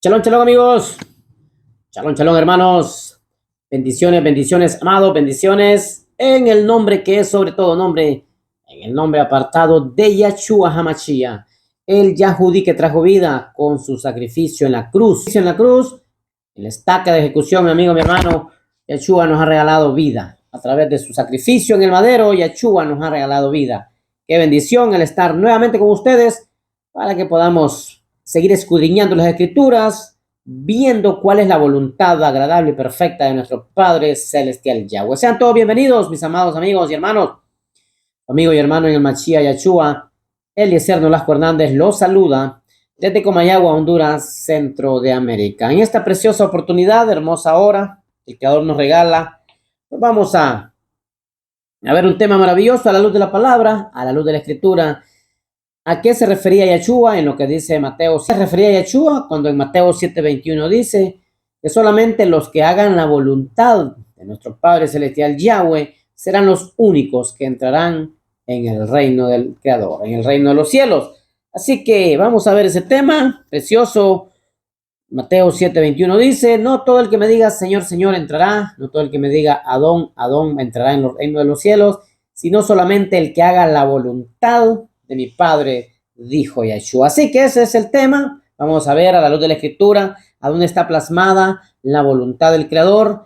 Shalom, shalom amigos. Shalom, shalom hermanos. Bendiciones, bendiciones amados, bendiciones en el nombre que es sobre todo nombre, en el nombre apartado de Yahshua HaMashiach, el Yahudí que trajo vida con su sacrificio en la cruz. En la cruz, en la estaca de ejecución, mi amigo, mi hermano, Yahshua nos ha regalado vida. A través de su sacrificio en el madero, Yahshua nos ha regalado vida. Qué bendición el estar nuevamente con ustedes para que podamos seguir escudriñando las Escrituras, viendo cuál es la voluntad agradable y perfecta de nuestro Padre Celestial Yahweh. Sean todos bienvenidos, mis amados amigos y hermanos. Amigo y hermano en el Mashiach Yahshua, Eliezer Nolasco Hernández los saluda desde Comayagua, Honduras, centro de América. En esta preciosa oportunidad, hermosa hora, el Creador nos regala, pues vamos a ver un tema maravilloso a la luz de la palabra, a la luz de la Escritura. ¿A qué se refería Yahshua en lo que dice Mateo? Se refería a Yahshua cuando en Mateo 7:21 dice que solamente los que hagan la voluntad de nuestro Padre Celestial Yahweh serán los únicos que entrarán en el reino del Creador, en el reino de los cielos. Así que vamos a ver ese tema precioso. Mateo 7:21 dice: no todo el que me diga Señor, Señor entrará, no todo el que me diga Adón, Adón entrará en el reino de los cielos, sino solamente el que haga la voluntad de mi Padre, dijo Yahshua. Así que ese es el tema. Vamos a ver a la luz de la Escritura a dónde está plasmada la voluntad del Creador,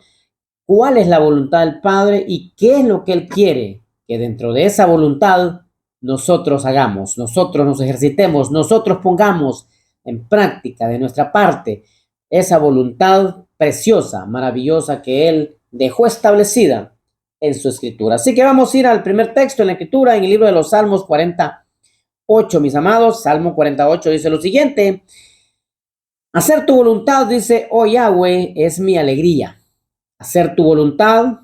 cuál es la voluntad del Padre y qué es lo que Él quiere que dentro de esa voluntad nosotros hagamos, nosotros nos ejercitemos, nosotros pongamos en práctica de nuestra parte esa voluntad preciosa, maravillosa que Él dejó establecida en su Escritura. Así que vamos a ir al primer texto en la Escritura, en el libro de los Salmos 48, mis amados. Salmo 48 dice lo siguiente: hacer tu voluntad, dice, oh Yahweh, es mi alegría. Hacer tu voluntad,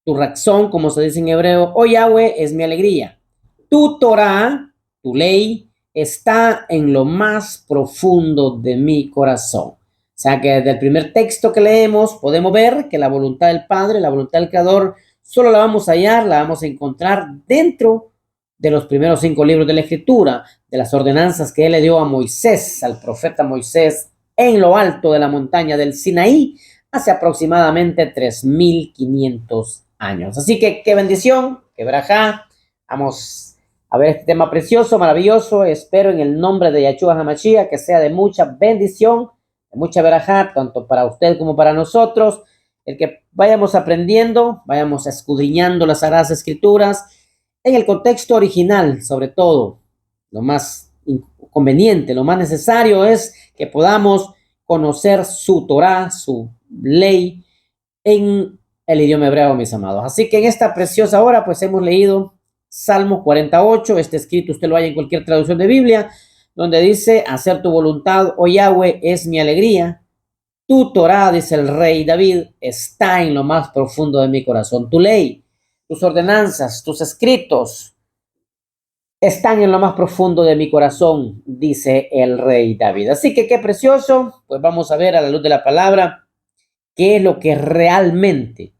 tu razón, como se dice en hebreo, oh Yahweh, es mi alegría. Tu Torah, tu ley, está en lo más profundo de mi corazón. O sea que desde el primer texto que leemos podemos ver que la voluntad del Padre, la voluntad del Creador, solo la vamos a hallar, la vamos a encontrar dentro de los primeros 5 libros de la Escritura, de las ordenanzas que Él le dio a Moisés, al profeta Moisés, en lo alto de la montaña del Sinaí, hace aproximadamente 3500 años. Así que qué bendición, qué verajá. Vamos a ver este tema precioso, maravilloso. Espero en el nombre de Yahshua HaMashiach que sea de mucha bendición, de mucha verajá, tanto para usted como para nosotros. El que vayamos aprendiendo, vayamos escudriñando las Sagradas Escrituras en el contexto original, sobre todo. Lo más conveniente, lo más necesario es que podamos conocer su Torah, su ley, en el idioma hebreo, mis amados. Así que en esta preciosa hora, pues hemos leído Salmo 48. Este escrito usted lo halla en cualquier traducción de Biblia, donde dice: hacer tu voluntad, oh Yahweh, es mi alegría. Tu Torah, dice el rey David, está en lo más profundo de mi corazón. Tu ley, tus ordenanzas, tus escritos están en lo más profundo de mi corazón, dice el rey David. Así que qué precioso. Pues vamos a ver a la luz de la palabra qué es lo que realmente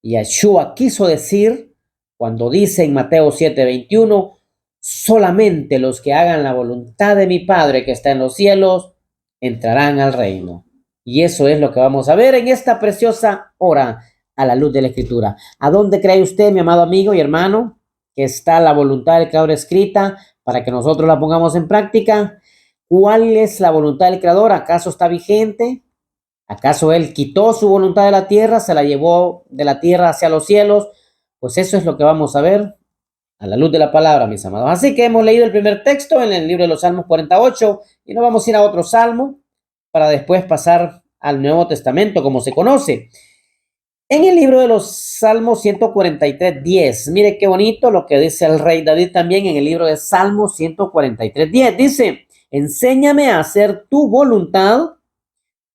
Yahshua quiso decir cuando dice en Mateo 7:21: solamente los que hagan la voluntad de mi Padre que está en los cielos entrarán al reino. Y eso es lo que vamos a ver en esta preciosa hora a la luz de la Escritura. ¿A dónde cree usted, mi amado amigo y hermano, que está la voluntad del Creador escrita para que nosotros la pongamos en práctica? ¿Cuál es la voluntad del Creador? ¿Acaso está vigente? ¿Acaso Él quitó su voluntad de la tierra, se la llevó de la tierra hacia los cielos? Pues eso es lo que vamos a ver a la luz de la palabra, mis amados. Así que hemos leído el primer texto en el libro de los Salmos 48 y nos vamos a ir a otro salmo para después pasar al Nuevo Testamento, como se conoce. En el libro de los Salmos 143:10, mire qué bonito lo que dice el rey David también en el libro de Salmos 143:10. Dice: enséñame a hacer tu voluntad,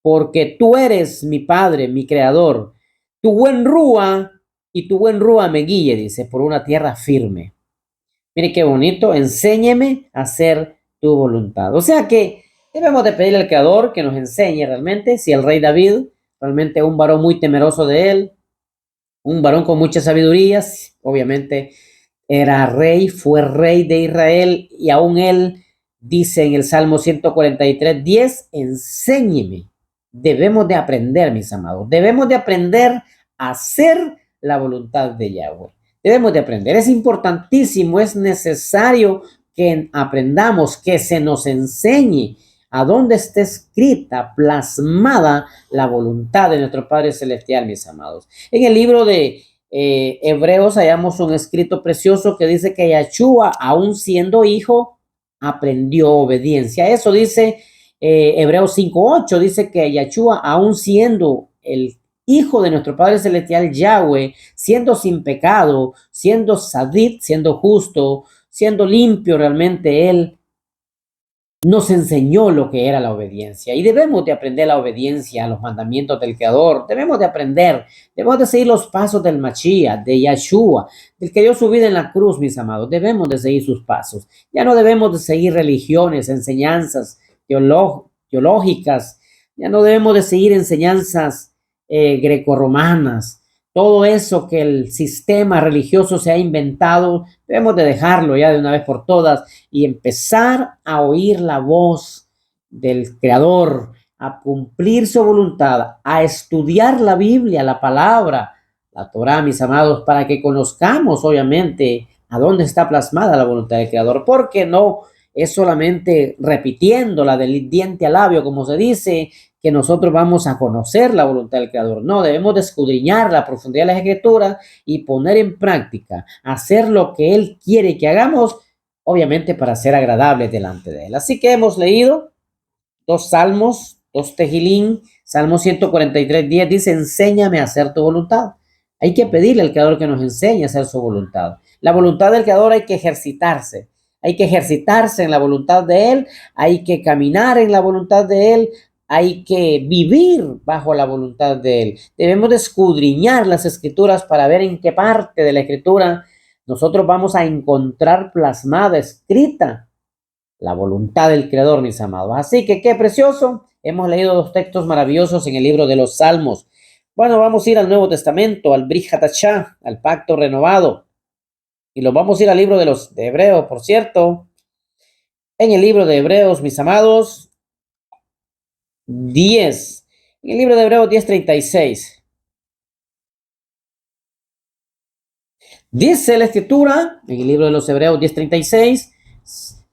porque tú eres mi Padre, mi Creador. Tu buen rúa y tu buen rúa me guíe, dice, por una tierra firme. Mire qué bonito, enséñeme a hacer tu voluntad. O sea que debemos de pedirle al Creador que nos enseñe realmente. Si el rey David, realmente un varón muy temeroso de él, un varón con mucha sabiduría, obviamente era rey, fue rey de Israel, y aún él Dice en el Salmo 143:10, enséñeme. Debemos de aprender, mis amados. Debemos de aprender a hacer la voluntad de Yahweh. Debemos de aprender. Es importantísimo, es necesario que aprendamos, que se nos enseñe a dónde está escrita, plasmada la voluntad de nuestro Padre Celestial, mis amados. En el libro de Hebreos hallamos un escrito precioso que dice que Yahshua, aún siendo hijo, aprendió obediencia. Eso dice Hebreos 5:8, dice que Yahshua, aún siendo el hijo de nuestro Padre Celestial Yahweh, siendo sin pecado, siendo sadid, siendo justo, siendo limpio realmente, él nos enseñó lo que era la obediencia y debemos de aprender la obediencia a los mandamientos del Creador. Debemos de seguir los pasos del Mashiach, de Yahshua, del que dio su vida en la cruz, mis amados. Debemos de seguir sus pasos. Ya no debemos de seguir religiones, enseñanzas teológicas. Ya no debemos de seguir enseñanzas grecorromanas. Todo eso que el sistema religioso se ha inventado, debemos de dejarlo ya de una vez por todas y empezar a oír la voz del Creador, a cumplir su voluntad, a estudiar la Biblia, la palabra, la Torá, mis amados, para que conozcamos obviamente a dónde está plasmada la voluntad del Creador, porque no es solamente repitiéndola del diente al labio, como se dice, que nosotros vamos a conocer la voluntad del Creador. No, debemos de escudriñar la profundidad de las Escrituras y poner en práctica, hacer lo que Él quiere que hagamos, obviamente para ser agradables delante de Él. Así que hemos leído 2 salmos, 2 tejilín. Salmo 143:10 dice, enséñame a hacer tu voluntad. Hay que pedirle al Creador que nos enseñe a hacer su voluntad. La voluntad del Creador hay que ejercitarse. Hay que ejercitarse en la voluntad de Él, hay que caminar en la voluntad de Él, hay que vivir bajo la voluntad de Él. Debemos de escudriñar las Escrituras para ver en qué parte de la Escritura nosotros vamos a encontrar plasmada, escrita, la voluntad del Creador, mis amados. Así que qué precioso. Hemos leído 2 textos maravillosos en el libro de los Salmos. Bueno, vamos a ir al Nuevo Testamento, al Brit Hadashah, al Pacto Renovado. Y los vamos a ir al libro de Hebreos, por cierto. En el libro de Hebreos, mis amados, 10. En el libro de Hebreos 10:36. Dice la Escritura, en el libro de los Hebreos 10:36,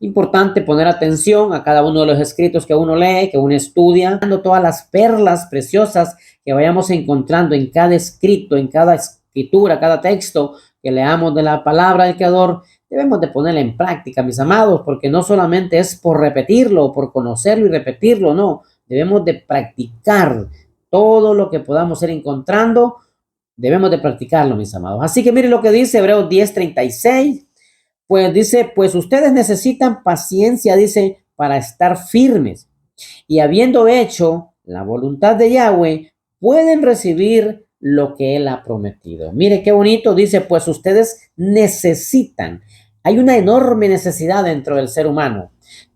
importante poner atención a cada uno de los escritos que uno lee, que uno estudia, dando todas las perlas preciosas que vayamos encontrando en cada escrito, en cada escritura, cada texto que leamos de la palabra del Creador. Debemos de ponerla en práctica, mis amados, porque no solamente es por repetirlo, por conocerlo y repetirlo, no. Debemos de practicar todo lo que podamos ir encontrando. Debemos de practicarlo, mis amados. Así que miren lo que dice Hebreos 10:36. Pues dice, pues ustedes necesitan paciencia, dice, para estar firmes. Y habiendo hecho la voluntad de Yahweh, pueden recibir lo que Él ha prometido. Mire qué bonito, dice, pues ustedes necesitan. Hay una enorme necesidad dentro del ser humano.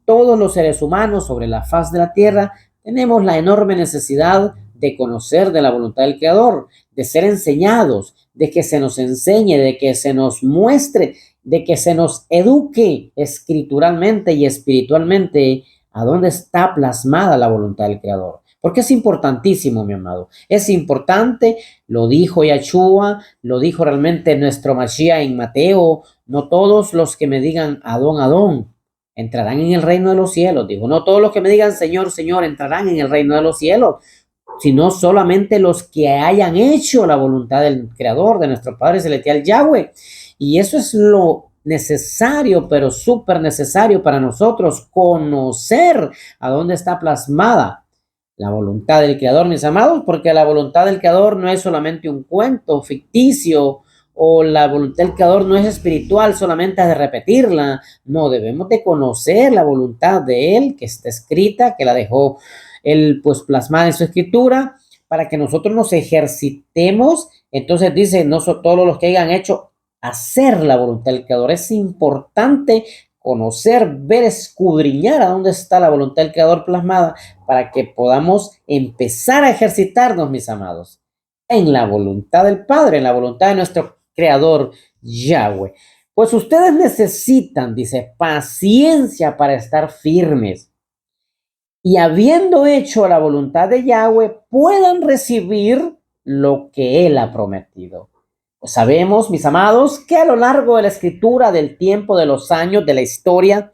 Todos los seres humanos sobre la faz de la tierra tenemos la enorme necesidad de conocer de la voluntad del Creador, de ser enseñados, de que se nos enseñe, de que se nos muestre, de que se nos eduque escrituralmente y espiritualmente a dónde está plasmada la voluntad del Creador. Porque es importantísimo, mi amado. Es importante, lo dijo Yahshua, lo dijo realmente nuestro Mashiach en Mateo. No todos los que me digan Adón, Adón, entrarán en el reino de los cielos. Dijo, no todos los que me digan Señor, Señor, entrarán en el reino de los cielos, sino solamente los que hayan hecho la voluntad del Creador, de nuestro Padre Celestial Yahweh. Y eso es lo necesario, pero súper necesario para nosotros, conocer a dónde está plasmada la voluntad del Creador, mis amados, porque la voluntad del Creador no es solamente un cuento ficticio, o la voluntad del Creador no es espiritual, solamente de repetirla. No, debemos de conocer la voluntad de Él, que está escrita, que la dejó Él pues plasmada en su escritura, para que nosotros nos ejercitemos. Entonces dice, no son todos los que hayan hecho hacer la voluntad del Creador. Es importante conocer, ver, escudriñar a dónde está la voluntad del Creador plasmada para que podamos empezar a ejercitarnos, mis amados, en la voluntad del Padre, en la voluntad de nuestro Creador Yahweh. Pues ustedes necesitan, dice, paciencia para estar firmes y habiendo hecho la voluntad de Yahweh, puedan recibir lo que Él ha prometido. Pues sabemos, mis amados, que a lo largo de la escritura, del tiempo, de los años, de la historia,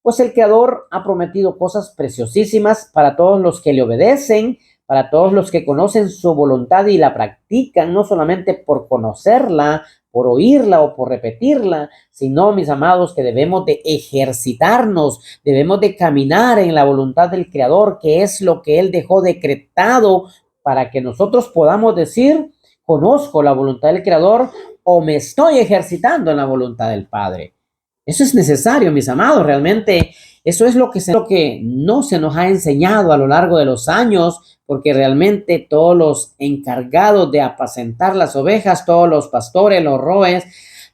pues el Creador ha prometido cosas preciosísimas para todos los que le obedecen, para todos los que conocen su voluntad y la practican, no solamente por conocerla, por oírla o por repetirla, sino, mis amados, que debemos de ejercitarnos, debemos de caminar en la voluntad del Creador, que es lo que Él dejó decretado para que nosotros podamos decir: conozco la voluntad del Creador o me estoy ejercitando en la voluntad del Padre. Eso es necesario, mis amados, realmente eso es lo que no se nos ha enseñado a lo largo de los años, porque realmente todos los encargados de apacentar las ovejas, todos los pastores, los roes,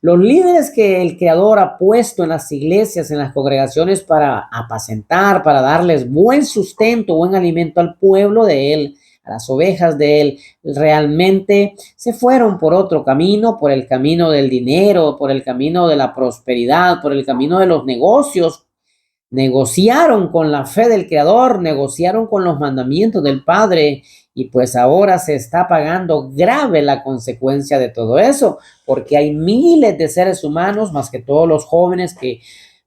los líderes que el Creador ha puesto en las iglesias, en las congregaciones para apacentar, para darles buen sustento, buen alimento al pueblo de Él, a las ovejas de Él, realmente se fueron por otro camino, por el camino del dinero, por el camino de la prosperidad, por el camino de los negocios. Negociaron con la fe del Creador, negociaron con los mandamientos del Padre, y pues ahora se está pagando grave la consecuencia de todo eso, porque hay miles de seres humanos, más que todos los jóvenes que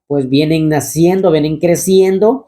pues vienen naciendo, vienen creciendo.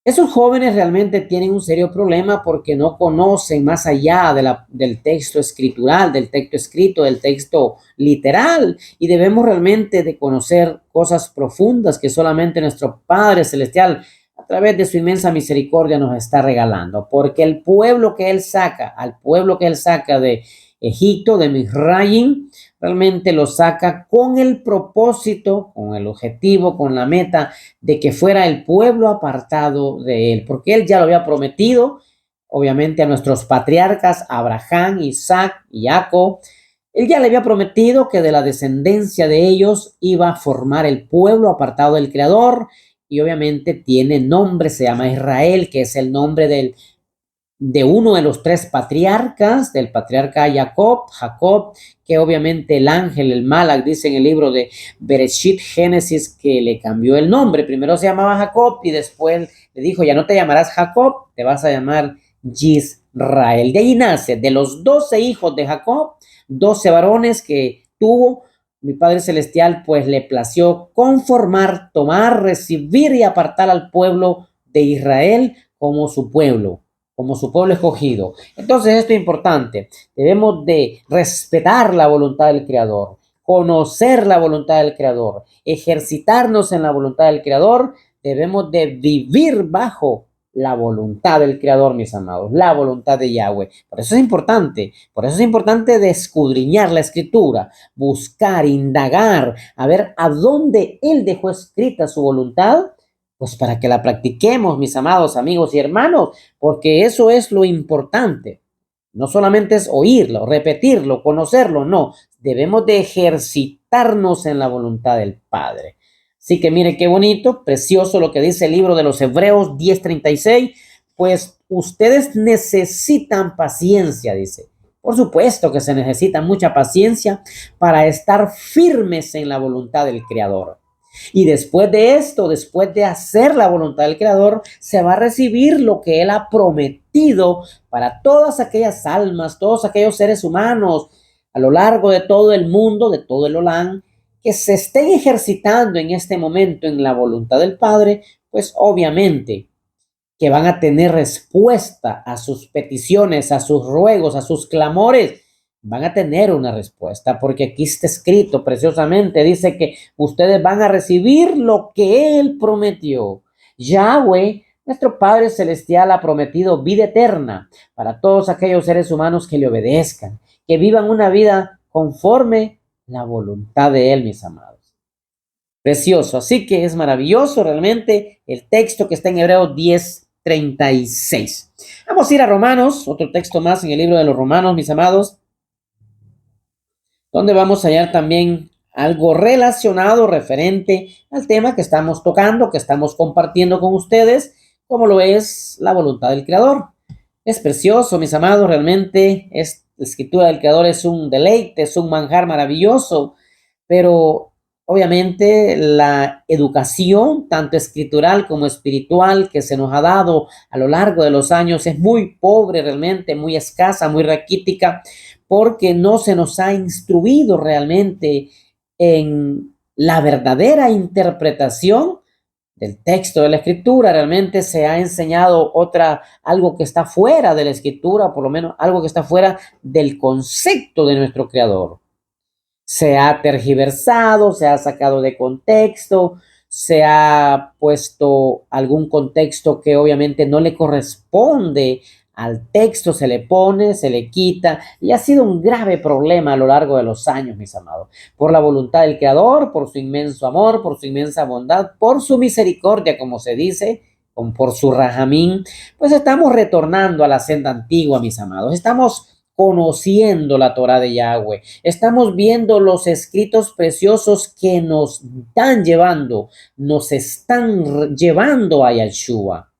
Esos jóvenes realmente tienen un serio problema porque no conocen más allá del texto escritural, del texto escrito, del texto literal, y debemos realmente de conocer cosas profundas que solamente nuestro Padre Celestial a través de su inmensa misericordia nos está regalando, porque el pueblo que Él saca, al pueblo que Él saca de Egipto, de Misraim, realmente lo saca con el propósito, con el objetivo, con la meta de que fuera el pueblo apartado de Él, porque Él ya lo había prometido, obviamente, a nuestros patriarcas, Abraham, Isaac y Jacob. Él ya le había prometido que de la descendencia de ellos iba a formar el pueblo apartado del Creador, y obviamente tiene nombre, se llama Israel, que es el nombre de uno de los tres patriarcas, del patriarca Jacob, que obviamente el ángel, el Malak, dice en el libro de Bereshit, Génesis, que le cambió el nombre. Primero se llamaba Jacob y después le dijo: ya no te llamarás Jacob, te vas a llamar Yisrael. De ahí nace, de los 12 hijos de Jacob, 12 varones que tuvo, mi Padre Celestial pues le plació conformar, tomar, recibir y apartar al pueblo de Israel como su pueblo escogido. Entonces esto es importante. Debemos de respetar la voluntad del Creador, conocer la voluntad del Creador, ejercitarnos en la voluntad del Creador. Debemos de vivir bajo la voluntad del Creador, mis amados, la voluntad de Yahweh. Por eso es importante de escudriñar la Escritura, buscar, indagar, a ver a dónde Él dejó escrita su voluntad, pues para que la practiquemos, mis amados amigos y hermanos, porque eso es lo importante. No solamente es oírlo, repetirlo, conocerlo, no. Debemos de ejercitarnos en la voluntad del Padre. Así que mire qué bonito, precioso lo que dice el libro de los Hebreos 10:36. Pues ustedes necesitan paciencia, dice. Por supuesto que se necesita mucha paciencia para estar firmes en la voluntad del Creador. Y después de esto, después de hacer la voluntad del Creador, se va a recibir lo que Él ha prometido para todas aquellas almas, todos aquellos seres humanos a lo largo de todo el mundo, de todo el Olán, que se estén ejercitando en este momento en la voluntad del Padre. Pues obviamente que van a tener respuesta a sus peticiones, a sus ruegos, a sus clamores. Van a tener una respuesta, porque aquí está escrito preciosamente, dice que ustedes van a recibir lo que Él prometió. Yahweh, nuestro Padre Celestial, ha prometido vida eterna para todos aquellos seres humanos que le obedezcan, que vivan una vida conforme la voluntad de Él, mis amados. Precioso, así que es maravilloso realmente el texto que está en Hebreos 10:36. Vamos a ir a Romanos, otro texto más en el libro de los Romanos, mis amados, donde vamos a hallar también algo relacionado, referente al tema que estamos tocando, que estamos compartiendo con ustedes, como lo es la voluntad del Creador. Es precioso, mis amados, realmente la escritura del Creador es un deleite, es un manjar maravilloso, pero obviamente la educación, tanto escritural como espiritual, que se nos ha dado a lo largo de los años es muy pobre realmente, muy escasa, muy raquítica, porque no se nos ha instruido realmente en la verdadera interpretación del texto de la escritura. Realmente se ha enseñado algo que está fuera de la escritura, por lo menos algo que está fuera del concepto de nuestro creador. Se ha tergiversado, se ha sacado de contexto, se ha puesto algún contexto que obviamente no le corresponde al texto, se le pone, se le quita, y ha sido un grave problema a lo largo de los años, mis amados. Por la voluntad del Creador, por su inmenso amor, por su inmensa bondad, por su misericordia, como se dice, por su rajamín, pues estamos retornando a la senda antigua, mis amados. Estamos conociendo la Torah de Yahweh. Estamos viendo los escritos preciosos que nos están llevando a Yahshua,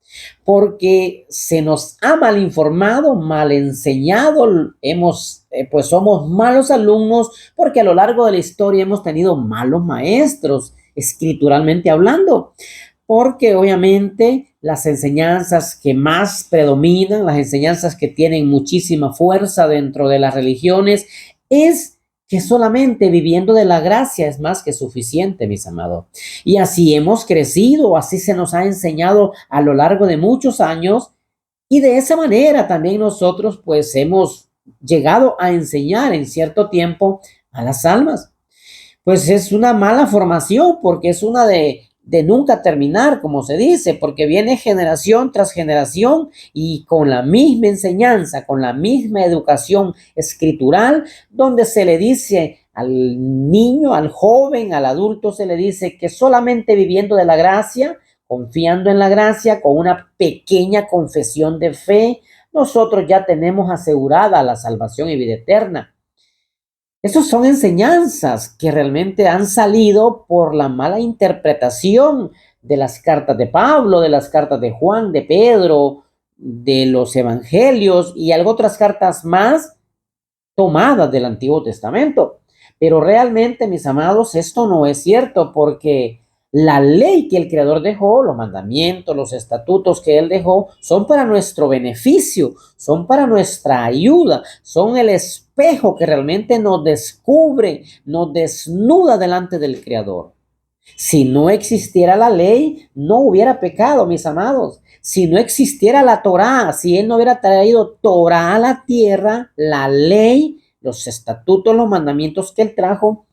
porque se nos ha mal informado, mal enseñado, pues somos malos alumnos, porque a lo largo de la historia hemos tenido malos maestros, escrituralmente hablando, porque obviamente las enseñanzas que más predominan, las enseñanzas que tienen muchísima fuerza dentro de las religiones, es que solamente viviendo de la gracia es más que suficiente, mis amados. Y así hemos crecido, así se nos ha enseñado a lo largo de muchos años, y de esa manera también nosotros pues hemos llegado a enseñar en cierto tiempo a las almas. Pues es una mala formación, porque es una de nunca terminar, como se dice, porque viene generación tras generación y con la misma enseñanza, con la misma educación escritural, donde se le dice al niño, al joven, al adulto, se le dice que solamente viviendo de la gracia, confiando en la gracia, con una pequeña confesión de fe, nosotros ya tenemos asegurada la salvación y vida eterna. Esas son enseñanzas que realmente han salido por la mala interpretación de las cartas de Pablo, de las cartas de Juan, de Pedro, de los evangelios y algo otras cartas más tomadas del Antiguo Testamento. Pero realmente, mis amados, esto no es cierto, porque la ley que el Creador dejó, los mandamientos, los estatutos que Él dejó, son para nuestro beneficio, son para nuestra ayuda, son el espejo que realmente nos descubre, nos desnuda delante del Creador. Si no existiera la ley, no hubiera pecado, mis amados. Si no existiera la Torá, si Él no hubiera traído Torá a la tierra, la ley, los estatutos, los mandamientos que Él trajo,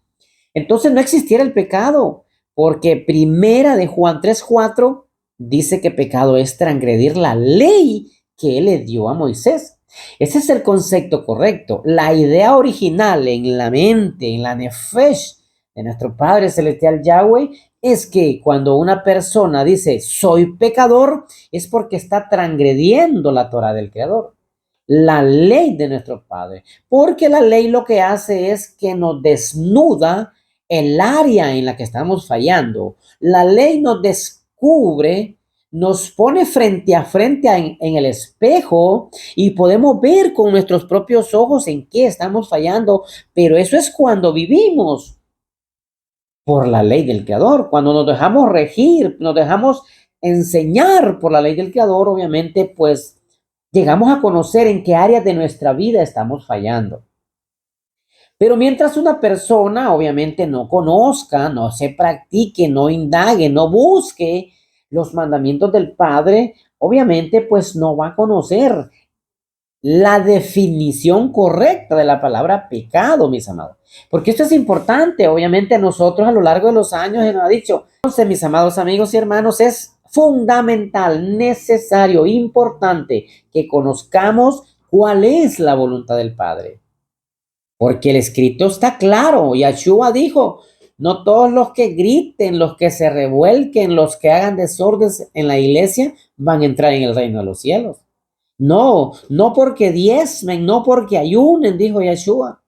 entonces no existiera el pecado, porque primera de Juan 3:4 dice que pecado es transgredir la ley que Él le dio a Moisés. Ese es el concepto correcto. La idea original en la mente, en la nefesh de nuestro Padre Celestial Yahweh, es que cuando una persona dice soy pecador, es porque está transgrediendo la Torah del Creador, la ley de nuestro Padre, porque la ley lo que hace es que nos desnuda el área en la que estamos fallando. La ley nos descubre, nos pone frente a frente en el espejo y podemos ver con nuestros propios ojos en qué estamos fallando, pero eso es cuando vivimos por la ley del Creador, cuando nos dejamos regir, nos dejamos enseñar por la ley del Creador, obviamente, pues llegamos a conocer en qué áreas de nuestra vida estamos fallando. Pero mientras una persona obviamente no conozca, no se practique, no indague, no busque los mandamientos del Padre, obviamente pues no va a conocer la definición correcta de la palabra pecado, mis amados. Porque esto es importante, obviamente nosotros a lo largo de los años se nos ha dicho. Entonces, mis amados amigos y hermanos, es fundamental, necesario, importante que conozcamos cuál es la voluntad del Padre. Porque el escrito está claro. Yahshua dijo, no todos los que griten, los que se revuelquen, los que hagan desórdenes en la iglesia van a entrar en el reino de los cielos. No, no porque diezmen, no porque ayunen, dijo Yahshua.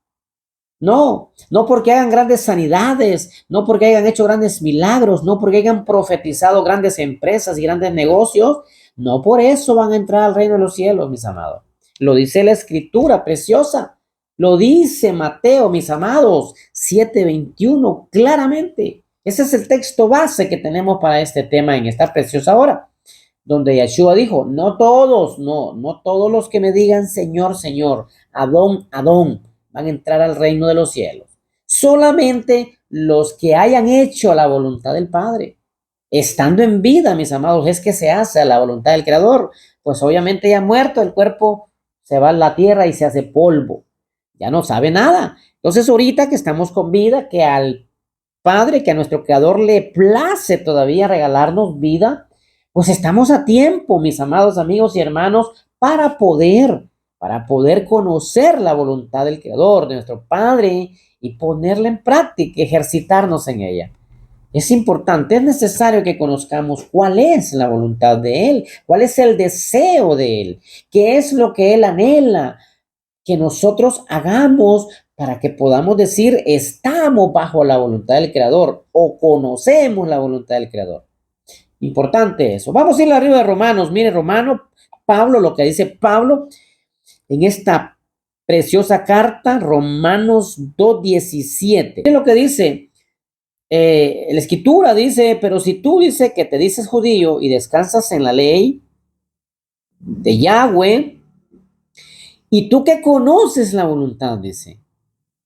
No, no porque hagan grandes sanidades, no porque hayan hecho grandes milagros, no porque hayan profetizado grandes empresas y grandes negocios. No por eso van a entrar al reino de los cielos, mis amados. Lo dice la escritura preciosa. Lo dice Mateo, mis amados, 7:21, claramente. Ese es el texto base que tenemos para este tema en esta preciosa hora, donde Yeshua dijo, no todos, no todos los que me digan Señor, Señor, Adón, Adón, van a entrar al reino de los cielos. Solamente los que hayan hecho la voluntad del Padre. Estando en vida, mis amados, es que se hace la voluntad del Creador. Pues obviamente ya muerto, el cuerpo se va a la tierra y se hace polvo. Ya no sabe nada. Entonces ahorita que estamos con vida, que al Padre, que a nuestro Creador le place todavía regalarnos vida, pues estamos a tiempo, mis amados amigos y hermanos, para poder conocer la voluntad del Creador, de nuestro Padre, y ponerla en práctica, ejercitarnos en ella. Es importante, es necesario que conozcamos cuál es la voluntad de Él, cuál es el deseo de Él, qué es lo que Él anhela que nosotros hagamos para que podamos decir estamos bajo la voluntad del Creador o conocemos la voluntad del Creador. Importante eso. Vamos a ir arriba de Romanos. Mire, Pablo, lo que dice Pablo en esta preciosa carta, Romanos 2:17. Es lo que dice. La escritura dice, pero si tú dices que te dices judío y descansas en la ley de Yahweh, y tú que conoces la voluntad, dice.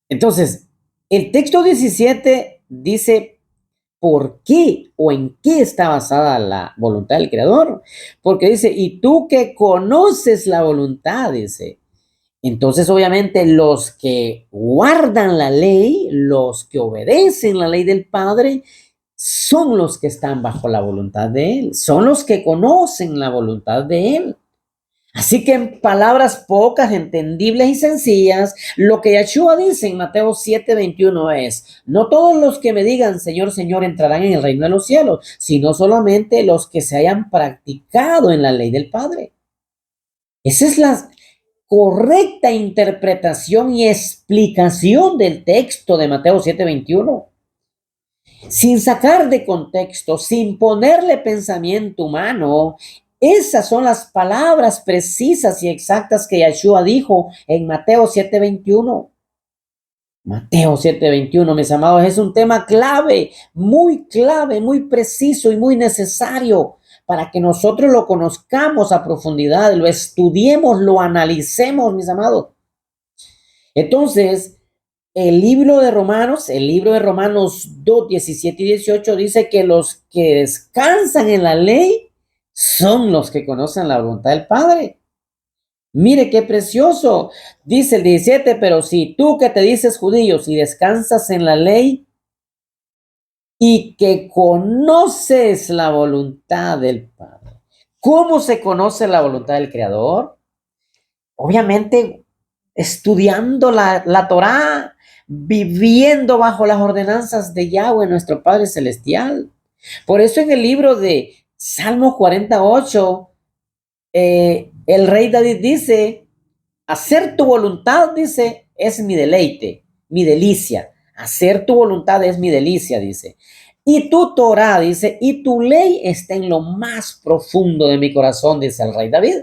Entonces, el texto 17 dice, ¿por qué o en qué está basada la voluntad del Creador? Porque dice, y tú que conoces la voluntad, dice. Entonces, obviamente, los que guardan la ley, los que obedecen la ley del Padre, son los que están bajo la voluntad de Él, son los que conocen la voluntad de Él. Así que en palabras pocas, entendibles y sencillas, lo que Yeshua dice en Mateo 7:21 es, no todos los que me digan Señor, Señor entrarán en el reino de los cielos, sino solamente los que se hayan practicado en la ley del Padre. Esa es la correcta interpretación y explicación del texto de Mateo 7:21. Sin sacar de contexto, sin ponerle pensamiento humano. Esas son las palabras precisas y exactas que Yeshua dijo en Mateo 7:21. Mateo 7:21, mis amados, es un tema clave, muy preciso y muy necesario para que nosotros lo conozcamos a profundidad, lo estudiemos, lo analicemos, mis amados. Entonces, el libro de Romanos 2, 17 y 18 dice que los que descansan en la ley son los que conocen la voluntad del Padre. Mire qué precioso. Dice el 17, pero si tú que te dices judío, si descansas en la ley y que conoces la voluntad del Padre. ¿Cómo se conoce la voluntad del Creador? Obviamente estudiando la Torá, viviendo bajo las ordenanzas de Yahweh, nuestro Padre Celestial. Por eso en el libro de Salmos 48, el rey David dice, hacer tu voluntad, dice, es mi deleite, mi delicia. Hacer tu voluntad es mi delicia, dice. Y tu Torá, dice, y tu ley está en lo más profundo de mi corazón, dice el rey David.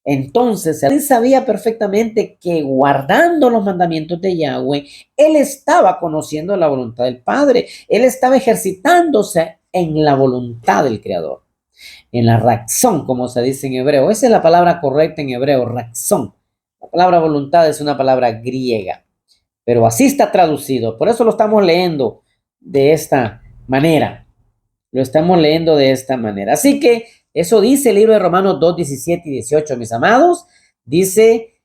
Entonces, él sabía perfectamente que guardando los mandamientos de Yahweh, él estaba conociendo la voluntad del Padre. Él estaba ejercitándose en la voluntad del Creador. En la razón, como se dice en hebreo. Esa es la palabra correcta en hebreo, razón. La palabra voluntad es una palabra griega, pero así está traducido. Por eso lo estamos leyendo de esta manera. Lo estamos leyendo de esta manera. Así que eso dice el libro de Romanos 2, 17 y 18, mis amados. Dice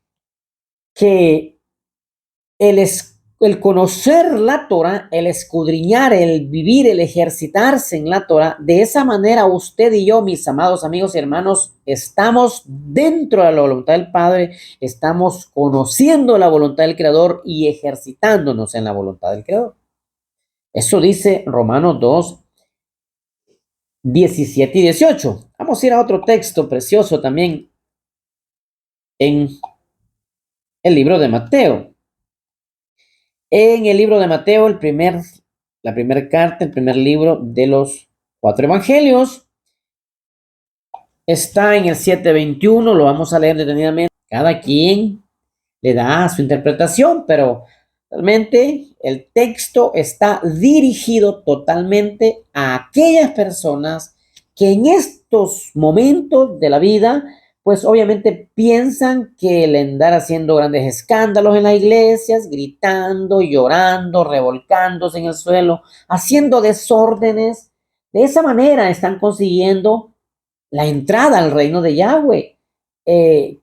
que el conocer la Torah, el escudriñar, el vivir, el ejercitarse en la Torah, de esa manera usted y yo, mis amados amigos y hermanos, estamos dentro de la voluntad del Padre, estamos conociendo la voluntad del Creador y ejercitándonos en la voluntad del Creador. Eso dice Romanos 2, 17 y 18. Vamos a ir a otro texto precioso también en el libro de Mateo. En el libro de Mateo, la primera carta, el primer libro de los 4 evangelios, está en el 7:21, lo vamos a leer detenidamente. Cada quien le da su interpretación, pero realmente el texto está dirigido totalmente a aquellas personas que en estos momentos de la vida, pues obviamente piensan que el andar haciendo grandes escándalos en las iglesias, gritando, llorando, revolcándose en el suelo, haciendo desórdenes, de esa manera están consiguiendo la entrada al reino de Yahweh. Eh,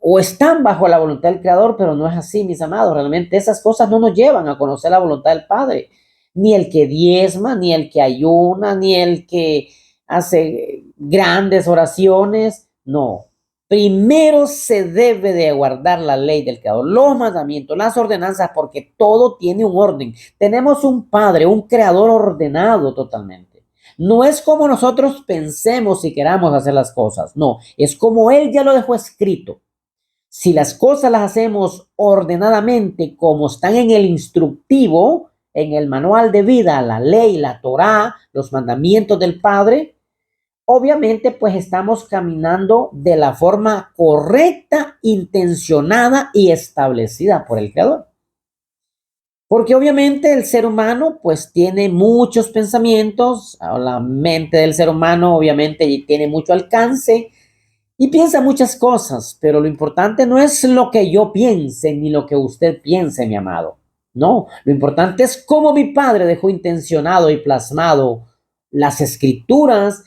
o están bajo la voluntad del Creador, pero no es así, mis amados. Realmente esas cosas no nos llevan a conocer la voluntad del Padre. Ni el que diezma, ni el que ayuna, ni el que hace grandes oraciones. No. Primero se debe de guardar la ley del Creador, los mandamientos, las ordenanzas, porque todo tiene un orden. Tenemos un Padre, un Creador ordenado totalmente. No es como nosotros pensemos y queramos hacer las cosas. No, es como Él ya lo dejó escrito. Si las cosas las hacemos ordenadamente como están en el instructivo, en el manual de vida, la ley, la Torá, los mandamientos del Padre, obviamente pues estamos caminando de la forma correcta, intencionada y establecida por el Creador. Porque obviamente el ser humano pues tiene muchos pensamientos, la mente del ser humano obviamente tiene mucho alcance, y piensa muchas cosas, pero lo importante no es lo que yo piense ni lo que usted piense, mi amado. No, lo importante es cómo mi padre dejó intencionado y plasmado las escrituras.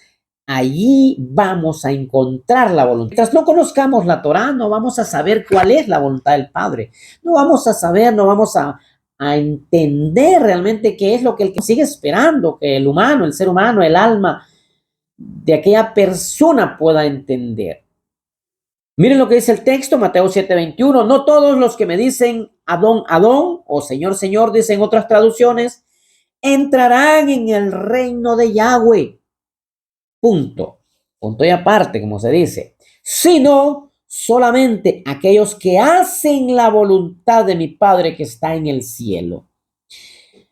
Allí vamos a encontrar la voluntad. Mientras no conozcamos la Torá, no vamos a saber cuál es la voluntad del Padre. No vamos a saber, no vamos a entender realmente qué es lo que él sigue esperando, que el humano, el ser humano, el alma de aquella persona pueda entender. Miren lo que dice el texto, Mateo 7:21. No todos los que me dicen Adón, Adón, o Señor, Señor, dicen otras traducciones, entrarán en el reino de Yahweh. Punto. Punto y aparte, como se dice. Sino solamente aquellos que hacen la voluntad de mi Padre que está en el cielo.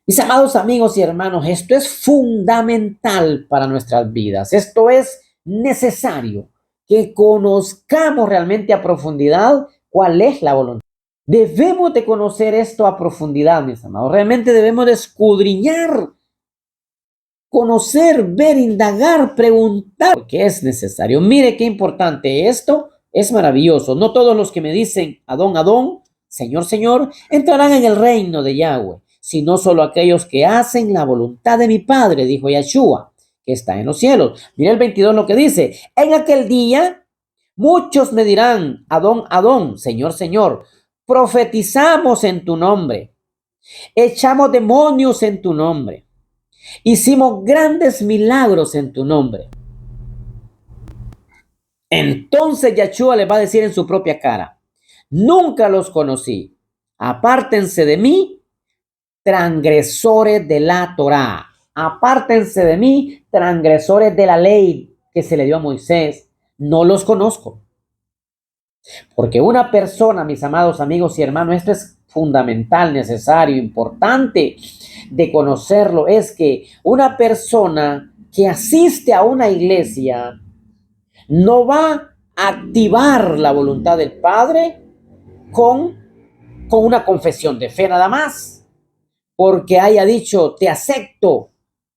Mis amados amigos y hermanos, esto es fundamental para nuestras vidas. Esto es necesario que conozcamos realmente a profundidad cuál es la voluntad. Debemos de conocer esto a profundidad, mis amados. Realmente debemos de escudriñar, conocer, ver, indagar, preguntar, porque es necesario. Mire qué importante esto. Es maravilloso. No todos los que me dicen Adón, Adón, Señor, Señor, entrarán en el reino de Yahweh, sino solo aquellos que hacen la voluntad de mi Padre, dijo Yeshua, que está en los cielos. Mira el 22 lo que dice. En aquel día muchos me dirán, Adón, Adón, Señor, Señor, profetizamos en tu nombre, echamos demonios en tu nombre, hicimos grandes milagros en tu nombre. Entonces Yeshua le va a decir en su propia cara, nunca los conocí, apártense de mí, transgresores de la Torá. Apártense de mí, transgresores de la ley que se le dio a Moisés. No los conozco. Porque una persona, mis amados amigos y hermanos, esto es fundamental, necesario, importante de conocerlo, es que una persona que asiste a una iglesia no va a activar la voluntad del Padre con una confesión de fe nada más, porque haya dicho te acepto,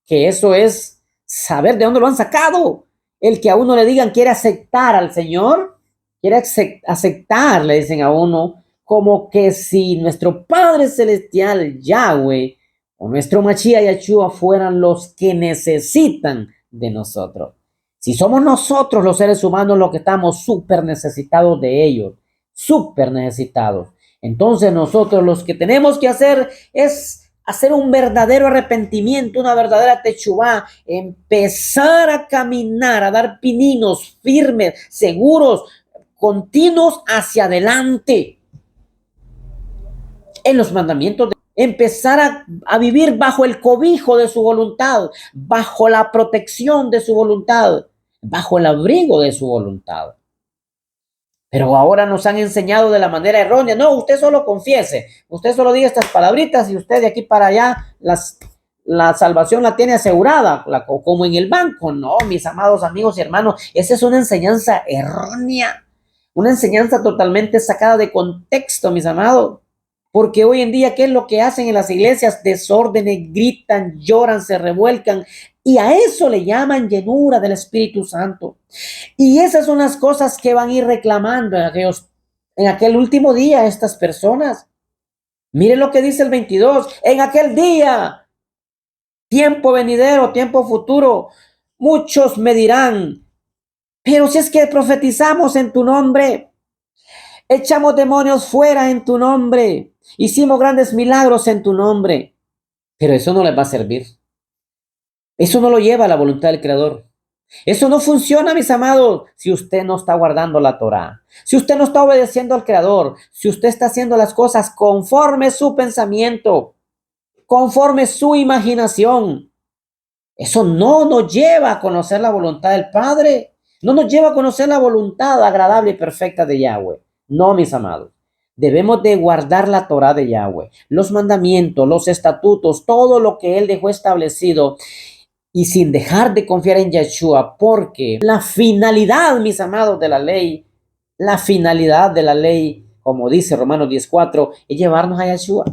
que eso es saber de dónde lo han sacado. El que a uno le digan quiere aceptar al Señor, quiere aceptar, le dicen a uno, como que si nuestro Padre Celestial, Yahweh, o nuestro Mashiach Yeshua fueran los que necesitan de nosotros. Si somos nosotros los seres humanos los que estamos súper necesitados de ellos, súper necesitados, entonces nosotros los que tenemos que hacer es hacer un verdadero arrepentimiento, una verdadera techubá, empezar a caminar, a dar pininos firmes, seguros, continuos hacia adelante en los mandamientos de empezar a vivir bajo el cobijo de su voluntad, bajo la protección de su voluntad, bajo el abrigo de su voluntad. Pero ahora nos han enseñado de la manera errónea. No, usted solo confiese, usted solo diga estas palabritas y usted de aquí para allá la salvación la tiene asegurada, como en el banco. No, mis amados amigos y hermanos, esa es una enseñanza errónea. Una enseñanza totalmente sacada de contexto, mis amados. Porque hoy en día, ¿qué es lo que hacen en las iglesias? Desórdenes, gritan, lloran, se revuelcan. Y a eso le llaman llenura del Espíritu Santo. Y esas son las cosas que van a ir reclamando en aquel último día estas personas. Miren lo que dice el 22. En aquel día, tiempo venidero, tiempo futuro, muchos me dirán, pero si es que profetizamos en tu nombre, echamos demonios fuera en tu nombre, hicimos grandes milagros en tu nombre, pero eso no les va a servir. Eso no lo lleva a la voluntad del Creador. Eso no funciona, mis amados, si usted no está guardando la Torá, si usted no está obedeciendo al Creador, si usted está haciendo las cosas conforme su pensamiento, conforme su imaginación. Eso no nos lleva a conocer la voluntad del Padre, no nos lleva a conocer la voluntad agradable y perfecta de Yahweh. No, mis amados. Debemos de guardar la Torá de Yahweh, los mandamientos, los estatutos, todo lo que Él dejó establecido y sin dejar de confiar en Yeshua, porque la finalidad, mis amados, la finalidad de la ley, como dice Romanos 10:4, es llevarnos a Yeshua.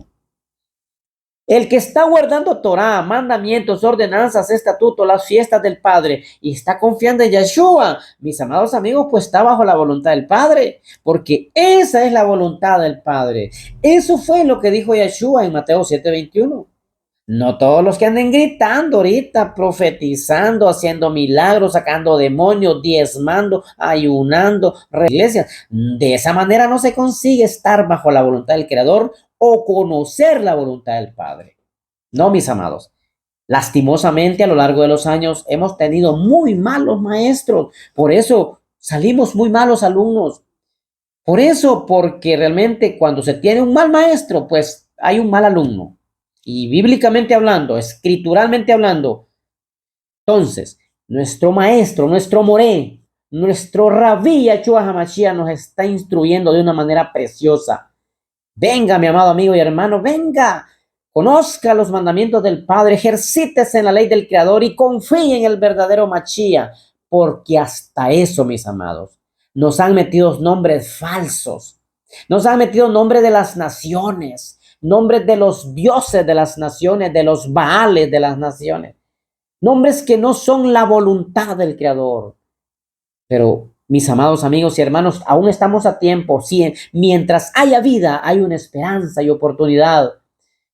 El que está guardando Torá, mandamientos, ordenanzas, estatutos, las fiestas del Padre y está confiando en Yeshua, mis amados amigos, pues está bajo la voluntad del Padre, porque esa es la voluntad del Padre. Eso fue lo que dijo Yeshua en Mateo 7:21. No todos los que anden gritando ahorita, profetizando, haciendo milagros, sacando demonios, diezmando, ayunando, iglesias. De esa manera no se consigue estar bajo la voluntad del Creador o conocer la voluntad del Padre. No, mis amados. Lastimosamente, a lo largo de los años hemos tenido muy malos maestros. Por eso salimos muy malos alumnos. Por eso, porque realmente cuando se tiene un mal maestro, pues hay un mal alumno. Y bíblicamente hablando, escrituralmente hablando, entonces, nuestro maestro, nuestro moré, nuestro rabí Yahshua HaMashiach nos está instruyendo de una manera preciosa. Venga, mi amado amigo y hermano, venga, conozca los mandamientos del Padre, ejercítese en la ley del Creador y confíe en el verdadero Mashiach, porque hasta eso, mis amados, nos han metido nombres falsos, nos han metido nombres de las naciones, nombres de los dioses de las naciones, de los baales de las naciones, nombres que no son la voluntad del Creador. Pero, mis amados amigos y hermanos, aún estamos a tiempo. Sí, mientras haya vida, hay una esperanza y oportunidad.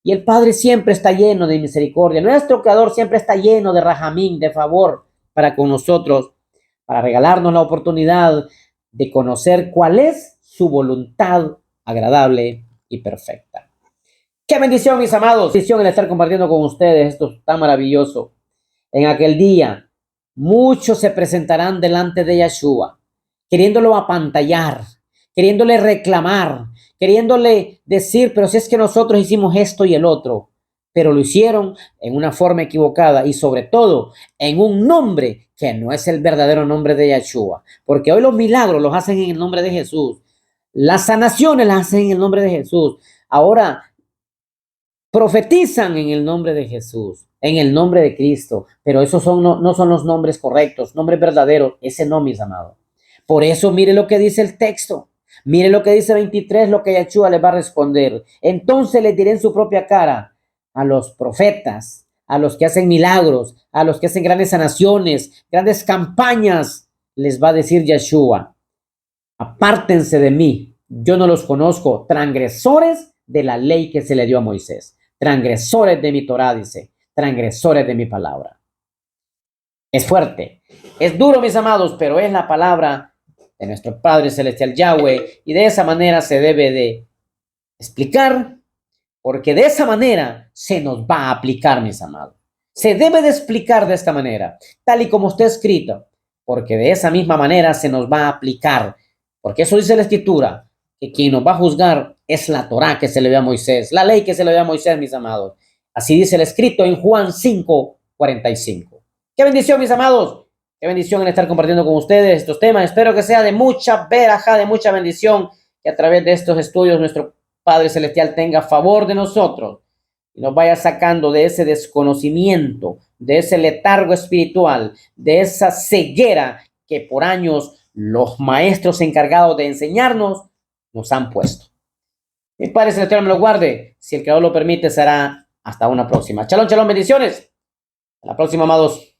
Y el Padre siempre está lleno de misericordia. Nuestro Creador siempre está lleno de rajamín, de favor para con nosotros, para regalarnos la oportunidad de conocer cuál es su voluntad agradable y perfecta. ¡Qué bendición, mis amados! Bendición el estar compartiendo con ustedes esto tan maravilloso. En aquel día, muchos se presentarán delante de Yeshua, queriéndolo apantallar, queriéndole reclamar, queriéndole decir, pero si es que nosotros hicimos esto y el otro, pero lo hicieron en una forma equivocada y sobre todo en un nombre que no es el verdadero nombre de Yeshua, porque hoy los milagros los hacen en el nombre de Jesús, las sanaciones las hacen en el nombre de Jesús, ahora profetizan en el nombre de Jesús, en el nombre de Cristo, pero esos no son los nombres correctos, nombres verdaderos, ese no, mis amados. Por eso, mire lo que dice el texto, mire lo que dice 23, lo que Yeshua les va a responder. Entonces les diré en su propia cara a los profetas, a los que hacen milagros, a los que hacen grandes sanaciones, grandes campañas, les va a decir Yeshua, apártense de mí, yo no los conozco, transgresores de la ley que se le dio a Moisés. Transgresores de mi Torá, dice, transgresores de mi palabra. Es fuerte, es duro, mis amados, pero es la palabra de nuestro Padre Celestial Yahweh, y de esa manera se debe de explicar, porque de esa manera se nos va a aplicar, mis amados. Se debe de explicar de esta manera, tal y como está escrito, porque de esa misma manera se nos va a aplicar, porque eso dice la Escritura, que quien nos va a juzgar es la Torá que se le dio a Moisés, la ley que se le dio a Moisés, mis amados. Así dice el escrito en Juan 5:45. Qué bendición, mis amados. Qué bendición en estar compartiendo con ustedes estos temas. Espero que sea de mucha verajá, de mucha bendición, que a través de estos estudios nuestro Padre Celestial tenga favor de nosotros y nos vaya sacando de ese desconocimiento, de ese letargo espiritual, de esa ceguera que por años los maestros encargados de enseñarnos nos han puesto. Mi Padre Celestial me lo guarde. Si el Creador lo permite, será hasta una próxima. Shalom, shalom, bendiciones. A la próxima, amados.